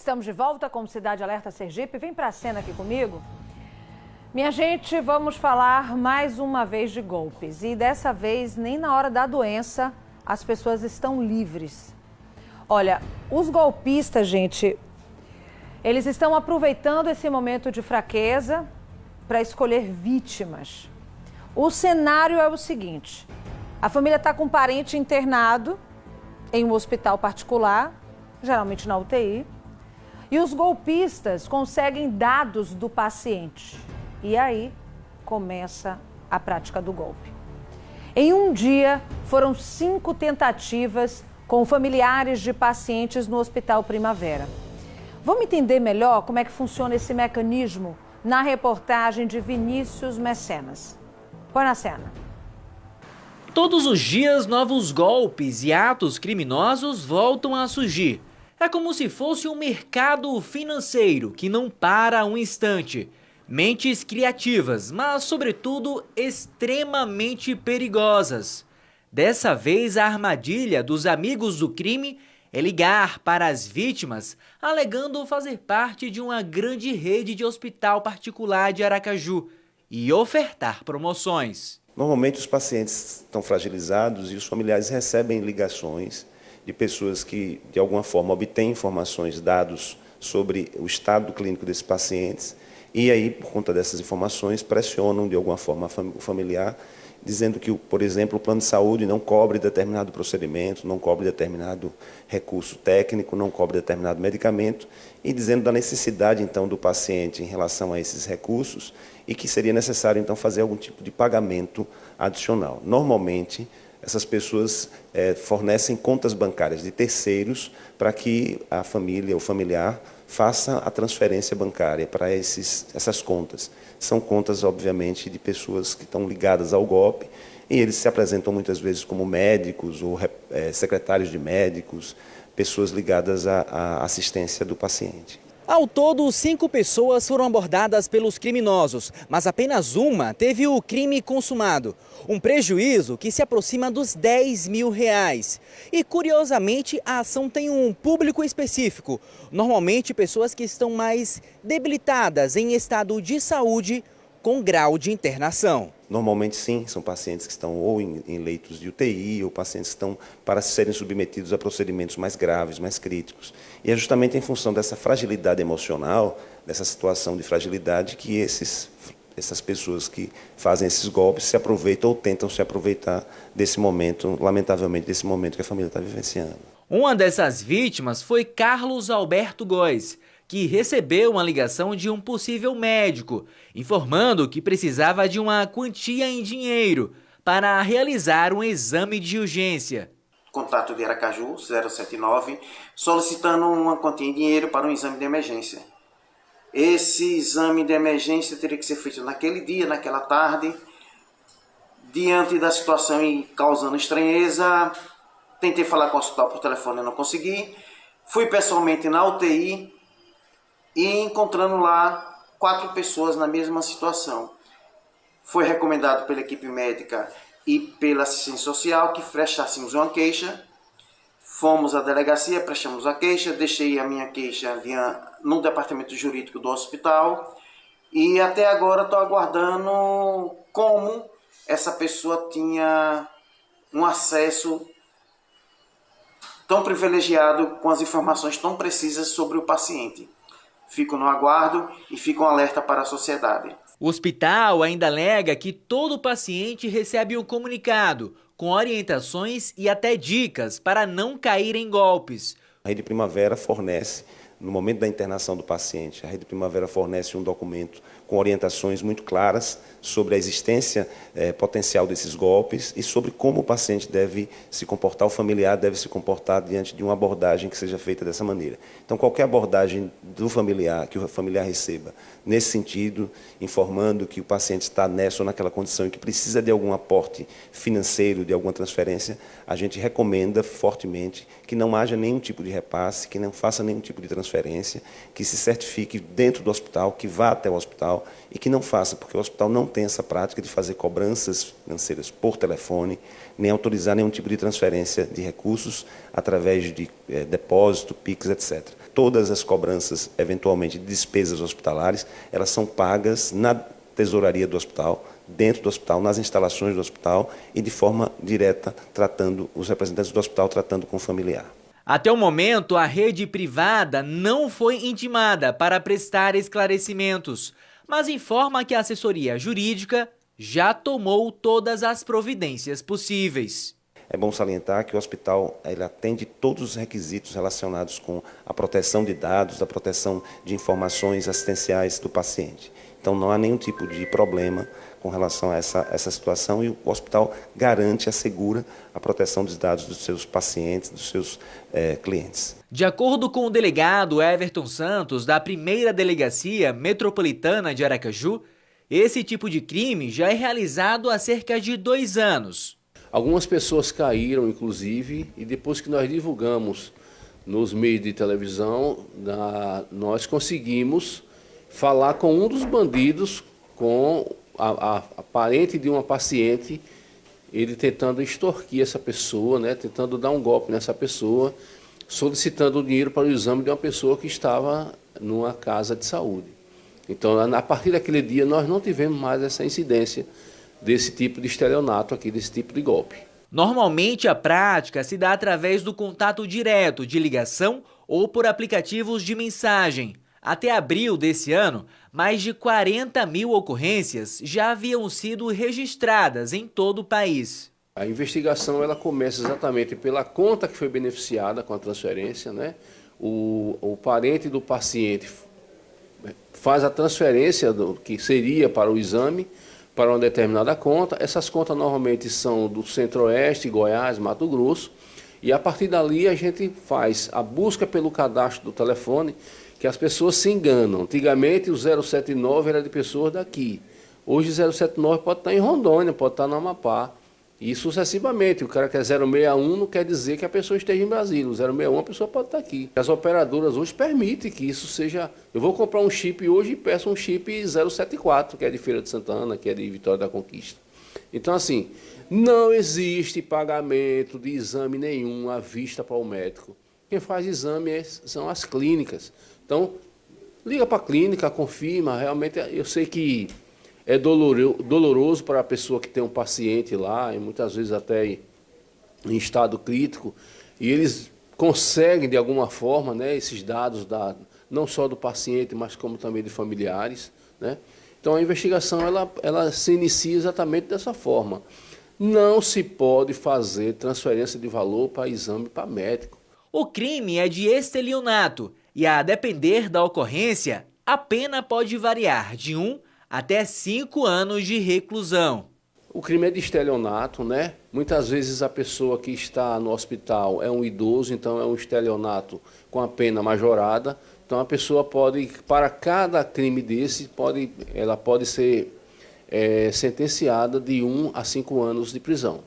Estamos de volta com o Cidade Alerta Sergipe. Vem para a cena aqui comigo. Minha gente, vamos falar mais uma vez de golpes. E dessa vez, nem na hora da doença, as pessoas estão livres. Olha, os golpistas, gente, eles estão aproveitando esse momento de fraqueza para escolher vítimas. O cenário é o seguinte: a família está com um parente internado em um hospital particular, geralmente na UTI, e os golpistas conseguem dados do paciente. E aí começa a prática do golpe. Em um dia, foram 5 tentativas com familiares de pacientes no Hospital Primavera. Vamos entender melhor como é que funciona esse mecanismo na reportagem de Vinícius Mecenas. Põe na cena. Todos os dias, novos golpes e atos criminosos voltam a surgir. É como se fosse um mercado financeiro que não para um instante. Mentes criativas, mas, sobretudo, extremamente perigosas. Dessa vez, a armadilha dos amigos do crime é ligar para as vítimas, alegando fazer parte de uma grande rede de hospital particular de Aracaju e ofertar promoções. Normalmente, os pacientes estão fragilizados e os familiares recebem ligações de pessoas que, de alguma forma, obtêm informações, dados sobre o estado clínico desses pacientes e aí, por conta dessas informações, pressionam, de alguma forma, o familiar, dizendo que, por exemplo, o plano de saúde não cobre determinado procedimento, não cobre determinado recurso técnico, não cobre determinado medicamento, e dizendo da necessidade, então, do paciente em relação a esses recursos e que seria necessário, então, fazer algum tipo de pagamento adicional. Normalmente, essas pessoas fornecem contas bancárias de terceiros para que a família ou familiar faça a transferência bancária para essas contas. São contas, obviamente, de pessoas que estão ligadas ao golpe e eles se apresentam muitas vezes como médicos ou secretários de médicos, pessoas ligadas à assistência do paciente. Ao todo, 5 pessoas foram abordadas pelos criminosos, mas apenas uma teve o crime consumado. Um prejuízo que se aproxima dos R$10 mil. E, curiosamente, a ação tem um público específico. Normalmente, pessoas que estão mais debilitadas em estado de saúde com grau de internação. Normalmente, sim, são pacientes que estão ou em leitos de UTI ou pacientes que estão para serem submetidos a procedimentos mais graves, mais críticos. E é justamente em função dessa fragilidade emocional, dessa situação de fragilidade, que essas pessoas que fazem esses golpes se aproveitam ou tentam se aproveitar desse momento, lamentavelmente, desse momento que a família está vivenciando. Uma dessas vítimas foi Carlos Alberto Góes, que recebeu uma ligação de um possível médico, informando que precisava de uma quantia em dinheiro para realizar um exame de urgência. Contato de Aracaju, 079, solicitando uma quantia em dinheiro para um exame de emergência. Esse exame de emergência teria que ser feito naquele dia, naquela tarde. Diante da situação e causando estranheza, tentei falar com o hospital por telefone e não consegui. Fui pessoalmente na UTI e encontrando lá 4 pessoas na mesma situação. Foi recomendado pela equipe médica e pela assistência social que prestássemos uma queixa. Fomos à delegacia, prestamos a queixa, deixei a minha queixa no departamento jurídico do hospital e até agora estou aguardando como essa pessoa tinha um acesso tão privilegiado com as informações tão precisas sobre o paciente. Fico no aguardo e fico um alerta para a sociedade. O hospital ainda alega que todo paciente recebe um comunicado com orientações e até dicas para não cair em golpes. A Rede Primavera fornece, no momento da internação do paciente, a Rede Primavera fornece um documento com orientações muito claras sobre a existência potencial desses golpes e sobre como o paciente deve se comportar, o familiar deve se comportar diante de uma abordagem que seja feita dessa maneira. Então, qualquer abordagem do familiar, que o familiar receba, nesse sentido, informando que o paciente está nessa ou naquela condição e que precisa de algum aporte financeiro, de alguma transferência, a gente recomenda fortemente que não haja nenhum tipo de repasse, que não faça nenhum tipo de transferência, que se certifique dentro do hospital, que vá até o hospital hospital e que não faça, porque o hospital não tem essa prática de fazer cobranças financeiras por telefone, nem autorizar nenhum tipo de transferência de recursos através de depósito, PIX, etc. Todas as cobranças, eventualmente, de despesas hospitalares, elas são pagas na tesouraria do hospital, dentro do hospital, nas instalações do hospital e de forma direta, tratando os representantes do hospital, tratando com o familiar. Até o momento, a rede privada não foi intimada para prestar esclarecimentos, mas informa que a assessoria jurídica já tomou todas as providências possíveis. É bom salientar que o hospital ele atende todos os requisitos relacionados com a proteção de dados, a proteção de informações assistenciais do paciente. Então não há nenhum tipo de problema com relação a essa situação e o hospital garante, assegura a proteção dos dados dos seus pacientes, dos seus clientes. De acordo com o delegado Everton Santos, da 1ª Delegacia Metropolitana de Aracaju, esse tipo de crime já é realizado há cerca de 2 anos. Algumas pessoas caíram, inclusive, e depois que nós divulgamos nos meios de televisão, nós conseguimos falar com um dos bandidos, com a parente de uma paciente, ele tentando extorquir essa pessoa, né, tentando dar um golpe nessa pessoa, solicitando o dinheiro para o exame de uma pessoa que estava numa casa de saúde. Então, a partir daquele dia, nós não tivemos mais essa incidência desse tipo de estelionato aqui, desse tipo de golpe. Normalmente, a prática se dá através do contato direto de ligação ou por aplicativos de mensagem. Até abril desse ano, mais de 40 mil ocorrências já haviam sido registradas em todo o país. A investigação ela começa exatamente pela conta que foi beneficiada com a transferência, né? O parente do paciente faz a transferência que seria para o exame, para uma determinada conta. Essas contas normalmente são do Centro-Oeste, Goiás, Mato Grosso, e a partir dali a gente faz a busca pelo cadastro do telefone, que as pessoas se enganam. Antigamente o 079 era de pessoas daqui. Hoje o 079 pode estar em Rondônia, pode estar no Amapá. E sucessivamente. O cara que é 061 não quer dizer que a pessoa esteja em Brasília. O 061 a pessoa pode estar aqui. As operadoras hoje permitem que isso seja... Eu vou comprar um chip hoje e peço um chip 074, que é de Feira de Santana, que é de Vitória da Conquista. Então, assim, não existe pagamento de exame nenhum à vista para o médico. Quem faz exame são as clínicas. Então, liga para a clínica, confirma. Realmente, eu sei que é doloroso para a pessoa que tem um paciente lá, e muitas vezes até em estado crítico, e eles conseguem, de alguma forma, né, esses dados não só do paciente, mas como também de familiares, né? Então, a investigação ela se inicia exatamente dessa forma. Não se pode fazer transferência de valor para exame para médico. O crime é de estelionato e, a depender da ocorrência, a pena pode variar de 1 até 5 anos de reclusão. O crime é de estelionato, né? Muitas vezes a pessoa que está no hospital é um idoso, então é um estelionato com a pena majorada. Então a pessoa pode, para cada crime desse, ela pode ser sentenciada de 1 a 5 anos de prisão.